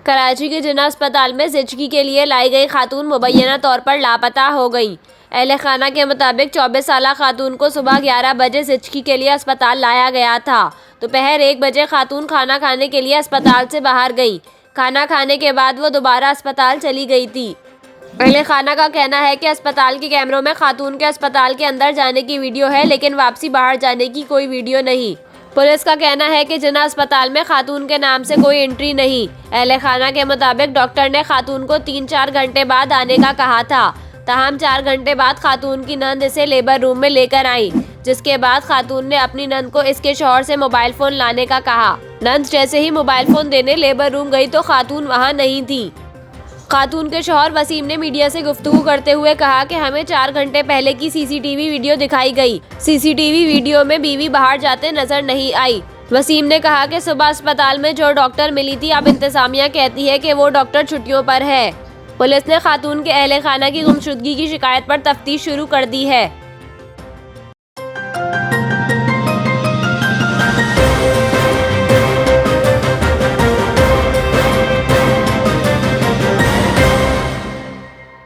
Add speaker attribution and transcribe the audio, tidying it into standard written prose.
Speaker 1: कराची के जिन्ना अस्पताल में ज़िचकी के लिए लाई गई खातून मुबैना तौर पर लापता हो गई। अहले खाना के मुताबिक 24 साला खातून को सुबह 11 बजे ज़िचकी के लिए अस्पताल लाया गया था। दोपहर 1 बजे खातून खाना खाने के लिए अस्पताल से बाहर गई। खाना खाने के बाद वो दोबारा अस्पताल चली गई थी। अहले खाना का कहना है कि अस्पताल के कैमरों में खातून के अस्पताल के अंदर जाने की वीडियो है, लेकिन वापसी बाहर जाने की कोई वीडियो नहीं। पुलिस का कहना है कि जिन्ना अस्पताल में खातून के नाम से कोई एंट्री नहीं। अहले खाना के मुताबिक डॉक्टर ने खातून को 3-4 घंटे बाद आने का कहा था। ताहम 4 घंटे बाद खातून की नंद इसे लेबर रूम में लेकर आई, जिसके बाद खातून ने अपनी नंद को इसके शौहर से मोबाइल फोन लाने का कहा। नंद जैसे ही मोबाइल फोन देने लेबर रूम गई तो खातून वहाँ नहीं थी। खातून के शौहर वसीम ने मीडिया से गुफ्तगू करते हुए कहा कि हमें 4 घंटे पहले की सीसीटीवी वीडियो दिखाई गई। सीसीटीवी वीडियो में बीवी बाहर जाते नजर नहीं आई। वसीम ने कहा कि सुबह अस्पताल में जो डॉक्टर मिली थी, अब इंतजामिया कहती है कि वो डॉक्टर छुट्टियों पर है। पुलिस ने खातून के अहले खाना की गुमशुदगी की शिकायत पर तफ्तीश शुरू कर दी है।